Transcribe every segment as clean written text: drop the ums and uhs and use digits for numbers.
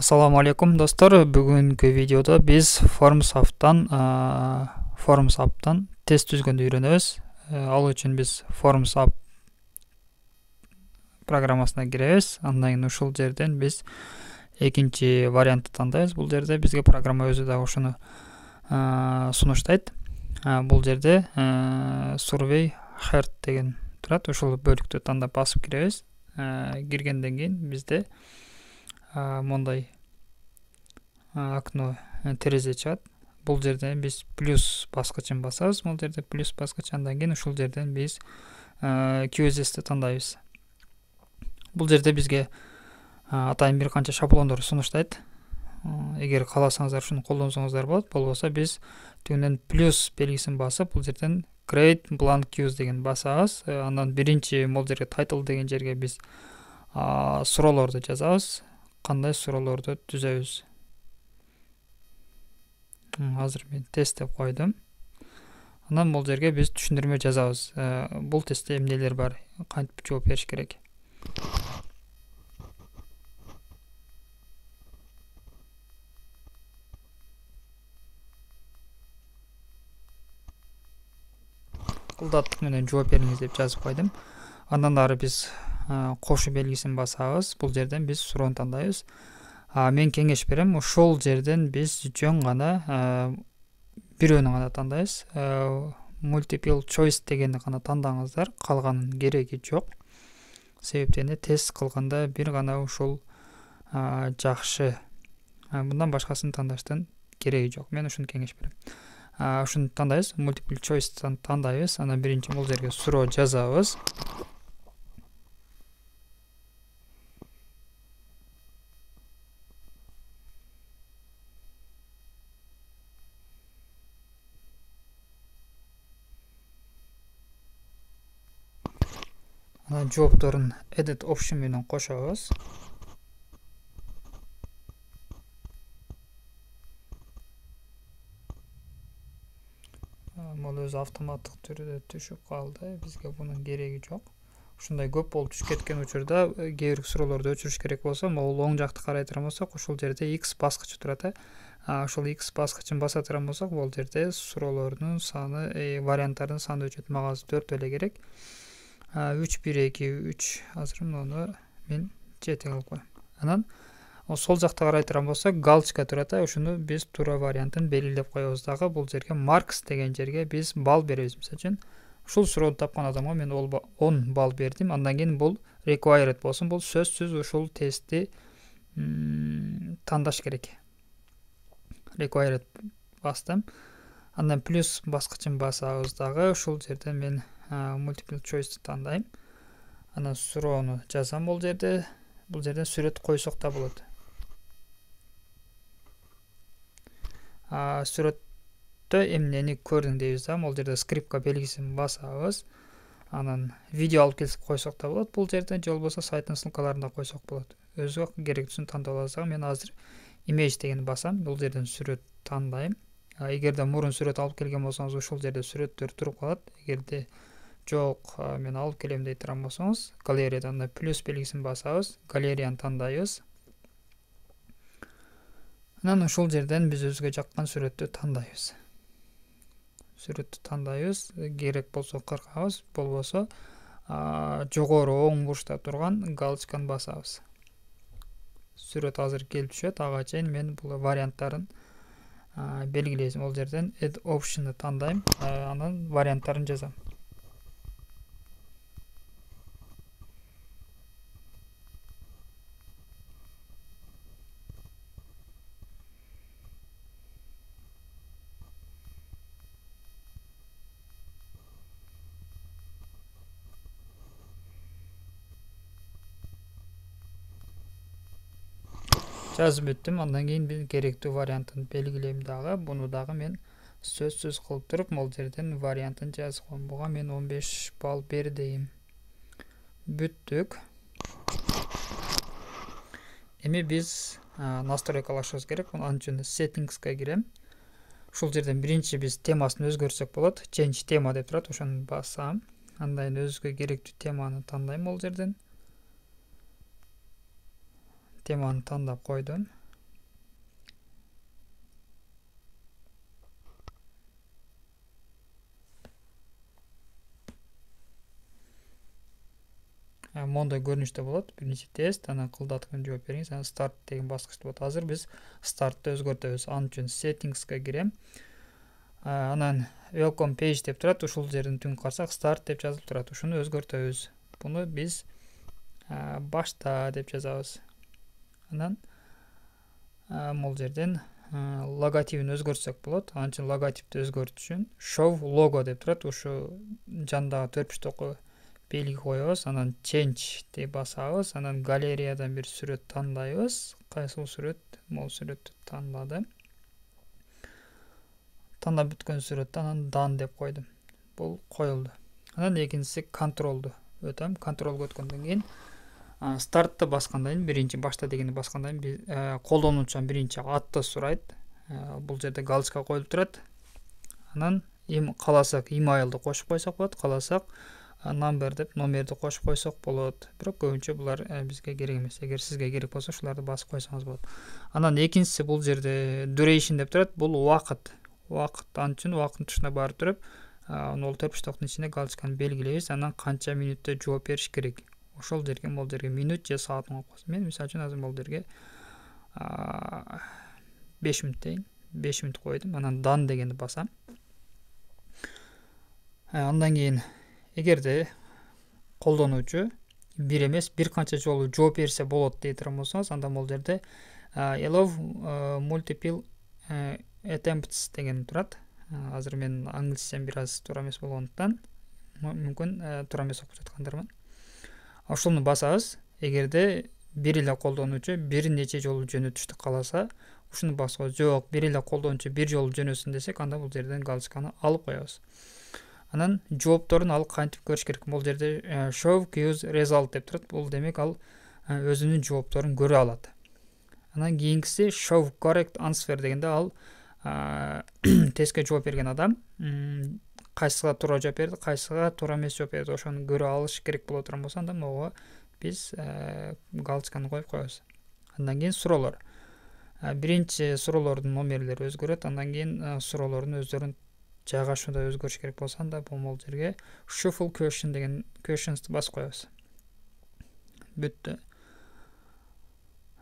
Assalamu алейкум достор. Бүгүнкү видеодо биз Forms app'tan тест түзгөндү үйрөнөбүз. Ал үчүн биз Forms app программасына киребиз. Андан кийин ушул жерден биз экинчи вариантты тандайбыз. Бул жерде бизге программа өзү да ушуну сунуштайт. Бул жерде survey heart деген турат. Ушул бөлүктү тандап басып киребиз. Киргенден кийин бизде мондай окно терезе чыгат. Бул жерден биз плюс баскычын басабыз. Бул жерде плюс баскыч, андан кийин ушул жерден биз QSS'ти тандайбыз. Бул жерде бизге атайын бир канча шаблондор сунуштайт. Эгер кааласаңыздар ушуну колдонсоңуздар болот. Болбосо биз түгүнөн плюс белгисин басып, бул жерден create blank queues деген басабыз. Андан биринчи бул жерге title деген жерге биз суроолорду жазабыз. Кандай суроолорду түзөбүз. Азыр мен тест деп койдум. Андан бул жерге биз түшүндүрмө жазабыз. Бул тестте эмнелер бар, кантип жооп бериш керек. Кылдаттык менен жооп бериңиз деп жазып койдум. Андан ары биз кошу белгисин басабыз. Бул жерден биз суроону тандайбыз. Мен кеңеш берем, ушул жерден биз жөн гана бирөөнү гана тандайбыз. Multiple choice дегенди гана тандаңыздар, калганын кереги жок. Себептени тест кылганда бир гана ушул жакшы. Мындан башкасын тандаштын кереги жок. Мен ушуну кеңеш берем. Ушуну тандайбыз, multiple choice тандайбыз. Анан биринчи бул жерге суроо жазабыз. Анан жоопторун edit option менен кошобуз. Бул өзү автоматтык түрдө түшүп калды. Бизге бунун кереги жок. Ушундай көп болуп түшүп кеткен учурда кээ бир суроолорду өчүрүш керек болсо, могул оң жакты карай турган болсок, ушул жерде X баскычы турат. Ушул X баскычын баса турган болсок, бул жерде суроолордун саны, варианттардын саны өчөт. Мага 4 эле керек. 3, 1, 2, 3. Азыр муну мен жети кылып коем. Анан сол жакта карай турган болсок, галочка турат. Ушуну биз туура вариантын белгилеп коебуз дагы. Бул жерге marks деген жерге биз балл беребиз. Мисалы үчүн, ушул суроону тапкан адамга мен 10 балл бердим. Андан кийин бул required болсун. Бул сөзсүз ушул тестти тандаш керек. Required бастым. Андан плюс баскычын басабыз дагы. Ушул жерде мен multiple choice тандайм. Анан суроону жазам бул жерде. Бул жерден сүрөт койсок да болот. Сүрөттө эмнени көрдүң дейбиз да. Бул жерде скрипка белгисин басабыз. Анан видео алып келип койсок да болот. Бул жерден же болбосо сайттын ссылкаларында койсок болот. Өзүгө керектүүсүн тандап аласыз. Мен азыр image дегенди басам. Бул жерден сүрөт тандайм. Эгерде мурун сүрөт алып келген болсоңуз, ушул жерде сүрөттөр туруп калат. Эгерде жок, мен алып келем дей турган болсоңуз, галереядан плюс белгисин басабыз, галереяны тандайбыз. Анан ушул жерден биз өзгө жаккан сүрөттү тандайбыз. Керек болсо кыркабыз, болбосо жогору оң бурчта турган галочканы басабыз. Сүрөт азыр келип түшөт. Ага чейин мен бул варианттарын белгилейм. Бул жерден add option'ы тандайм, анан варианттарын жазам. Жазып бүттүм. Андан кийин мен керектүү вариантын белгилейм дагы. Буну дагы мен сөзсүз кылып туруп, бул жерден вариантын жазып коем. Буга мен 15 балл бердим. Бүттүк. Эми биз настройкалашыбыз керек. Анын үчүн settings'ка кирем. Ушул жерден биринчи биз темасын өзгөртсөк болот. Change тема деп турат. Ошону басам. Андан кийин өзгө керектүү теманы тандайм бул жерден. Теманы тандап койдум. мондай көрүнүштө болот. Биринчи тест, анан кылдаткан жооп бериңиз, анан start деген баскычта болот. Азыр биз startты өзгөртөбүз. Ал үчүн settings'ка кирем. Анан welcome page деп турат. Ушул жердин түн карасак start деп жазылып турат. Ушуну өзгөртөбүз. Буну биз башта деп жазабыз. Анан могул жерден логотипин өзгөртсөк болот. Анын үчүн логотипти өзгөртүш үчүн show logo деп турат. Ушу жандагы төртбүштөккө белги коебуз. Анан change деп басабыз. Анан галереядан бир сүрөт тандайбыз. Кайсыл сүрөт? Могул сүрөттү тандадым. Тандап бүткөн сүрөттө анан done деп койдум. Бул коюлду. Анан экинчиси контролду өтөм. Контролго өткөндөн кийин стартты баскандан кийин, биринчи башта дегенди баскандан кийин колдонуучудан биринчи атты сурайт. Бул жерде галочка коюлуп турат. Анан кааласак имейлди кошуп койсок болот, кааласак number деп номерди кошуп койсок болот. Бирок көбүнчө булар бизге керек эмес. Эгер сизге керек болсо ушуларды басып койсоңуз болот. Анан экинчиси бул жерде duration деп турат. Бул убакыт. Анын үчүн убакыттын тушуна барып туруп, ол төртбүштөктүн ичинде галочканы белгилейбиз. Анан канча минутта жооп бериш керек. Ошол жерге могул жерге минут же саатын коюп койсун. Мен мисалы үчүн азыр могул жерге 5 минут дейин. 5 минут койдум. Анан done дегенди басам. Андан кийин эгерде колдонуучу бир эмес, бир канча жолу жооп берсе болот дей турган болсоңуз, анда могул жерде allow multiple attempts деген турат. Азыр мен англисчем бир аз туура эмес болгондуктан мүмкүн туура эмес окуп жаткандармын. Ошону басабыз. Эгерде бир эле колдонуучу бир нече жолу жөнөтүштү кааласа, ушуну басабыз. Жок, бир эле колдонуучу бир жолу жөнөтсүн десек, анда бул жерден галочканы алып коебуз. Анан жоопторун ал кантип көрүш керек? Бул жерде show queues result деп турат. Бул демек ал өзүнүн жоопторун көрө алат. Анан кийинкиси show correct answer дегенде ал тестке жооп берген адам кайсыга туура жооп берди, кайсыга туура эмес жооп берди, ошону көрө алыш керек боло турган болсо, анда могу биз галочканы коюп коебуз. Андан кийин суроолор. Биринчи суроолордун номерлери өзгөрөт, андан кийин суроолордун өздөрүн жайгашууда өзгөрүш керек болсо, анда бул могул жерге shuffle question деген questions'ты басып коебуз. Бүттү.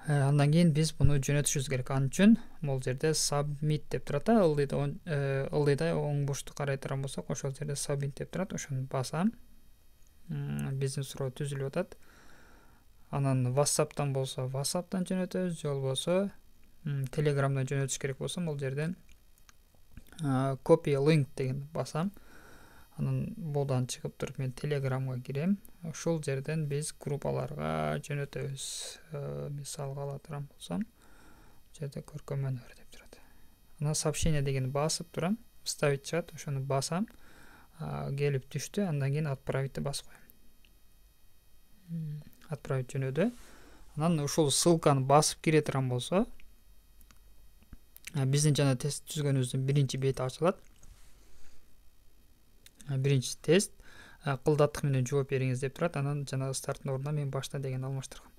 Андан кийин биз буну жөнөтүшүбүз керек. Анын үчүн могул жерде submit деп турат. Ылдыйдай оң бушту карай турган болсок, ошол жерде submit деп турат. Ошону басам. Биздин суроо түзүлүп атат. Анан WhatsApp'тан болсо WhatsApp'тан жөнөтөбүз, же болбосо Telegram'дан жөнөтүш керек болсо, могул жерден copy link деген басам. Анан будан чыгып туруп мен Telegram'га кирем. Ушул жерден биз группаларга жөнөтөбүз. Мисалга ала турам болсом, жерде көркөмөнөр деп турат. Анан сообщение дегенди басып турам, вставить чыгат, ошону басам. Келип түштү, андан кийин отправитти басып коем. Отправить жөнөдү. Анан ушул ссылканы басып кире турган болсо, биздин жана тест түзгөнүбүздүн биринчи бети ачылат. Биринчи тест кылдаттык менен жооп бериңиз деп турат. Анан жана старттын ордуна мен башта деген алмаштыргам.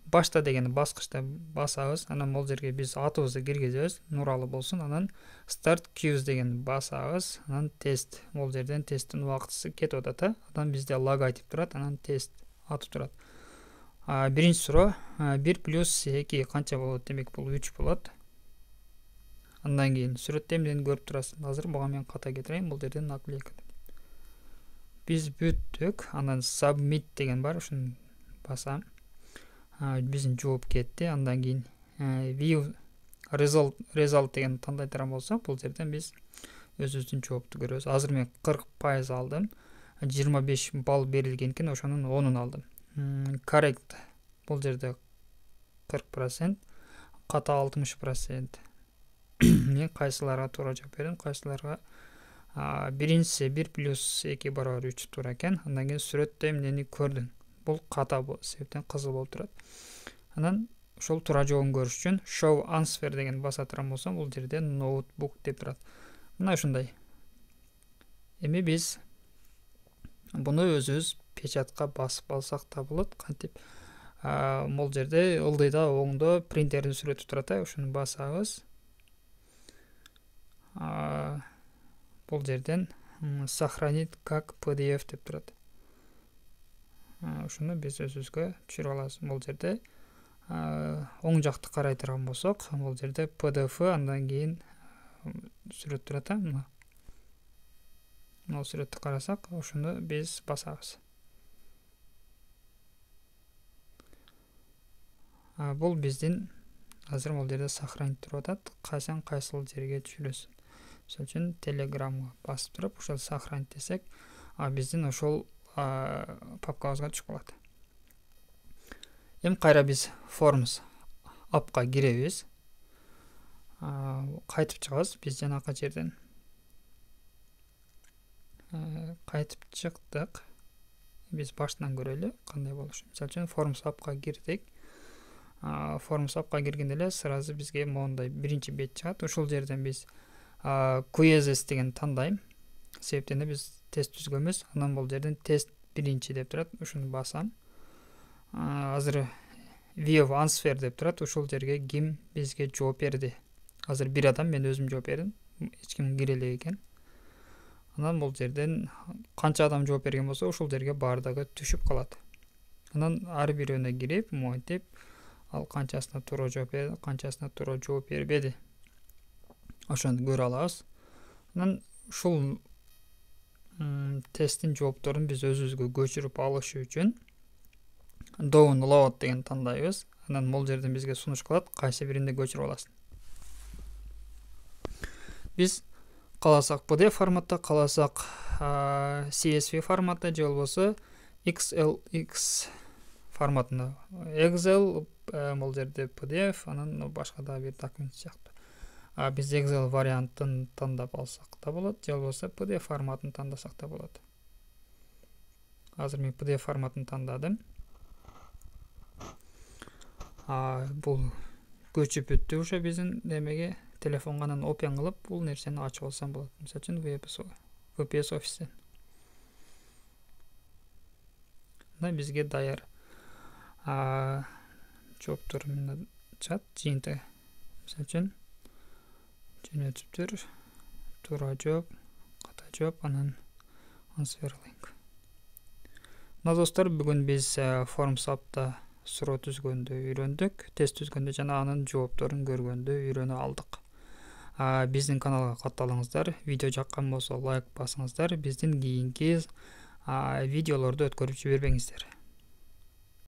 Башта деген баскычта басабыз. Анан могул жерге биз атыбызды киргизебиз, Нуралы болсун. Анан start queues деген басабыз. Анан тест. Могул жерден тесттин убактысы кетип атат. Анан бизде логотип турат. Анан тест аты турат. Биринчи суроо 1 плюс 2 канча болот? Демек бул 3 болот. Андан кийин сүрөттө эмнени көрүп турасыз? Азыр буга мен ката кетирейин. Бул жерден наклейка. Биз бүттүк. Анан submit деген бар, ушуну басам. Биздин жооп кетти. Андан кийин view result деген тандай турган болсок, бул жерден биз өзүбүздүн жоопту көрөбүз. Азыр мен 40% алдым. 25 балл берилген экен, ошонун 10-ун алдым. Correct бул жерде 40%, ката 60%. Мен кайсыларга туура жооп бердим, кайсыларга биринчиси 1 плюс 2 барабар 3 туура экен. Андан кийин сүрөттө эмнени көрдүң? Бул ката себептен кызыл болуп турат. Анан ошол туура жообун көрүш үчүн show answer деген баса турган болсом, бул жерде notebook деп турат. Мына ушундай. Эми биз буну өзүбүз печатка басып алсак да болот. Кантип? Могул жерде ылдыйда оңдо принтердин сүрөтү турат, ошону басабыз. Бул жерден сохранить как PDF деп турат. ушуну биз өзүбүзгө түшүрүп алабыз. Бул жерде оң жакты карай турган болсок, бул жерде PDF, андан кийин сүрөт турат. Мына сүрөттү карасак, ушуну биз басабыз. Бул биздин азыр бул жерде сохранить туруп атат. Кайсыл жерге түшүрөсүң. Мисалы үчүн Telegramга басып туруп, ошол сохранить десек, биздин ошол папкабызга түшүп калат. Эми кайра биз Forms appка киребиз. Кайтып чыгабыз. Биз жанакы жерден кайтып чыктык. Биз баштан көрөлү кандай болушу. Мисалы үчүн Forms appка кирдик. Forms appка киргенде эле сразу бизге моундай биринчи бет чыгат. Ошол жерден биз quizzes деген тандайм. Себептен да биз тест түзгөнбүз. Анан бул жерден тест биринчи деп турат. Ушуну басам. Азыр view answer деп турат. Ошол жерге ким бизге жооп берди. Азыр бир адам, мен өзүм жооп бердим. Эч ким кире элек экен. Анан бул жерден канча адам жооп берген болсо, ошол жерге бардыгы түшүп калат. Анан ар бирөөнө кирип, монтип, ал канчасына туура жооп берди, канчасына туура жооп бербеди. Ошону көрө алабыз. Анан ушул тесттин жоопторун биз өзүбүзгө көчүрүп алыш үчүн download деген тандайбыз. Анан бул жерден бизге сунуш кылат, кайсы биринде көчүрүп аласың. Биз кааласак PDF форматта, кааласак CSV форматта, же болбосо XLX форматында. Excel бул жерде PDF, анан башка да бир документ сыяктуу. Биз Excel вариантын тандап алсак да болот, же болбосо PDF форматын тандасак да болот. Азыр мен PDF форматын тандадым. Бул көчүп бүттү ушу биздин демеге. Телефонго анан open кылып, бул нерсени ачып алсам болот. Мисалы үчүн VPS Office. Мына бизге даяр жооптор менен чат, жыйынтыгы. Мисалы үчүн жөнөтүптүр, туура жооп, ката жооп, анан answer link. Мына достор, бүгүн биз Forms app'та суроо түзгөндү үйрөндүк, тест түзгөндү жана анын жоопторун көргөндү үйрөнө алдык. Биздин каналга катталыңыздар. Видео жаккан болсо лайк басыңыздар. Биздин кийинки видеолорду өткөрүп жибербеңиздер.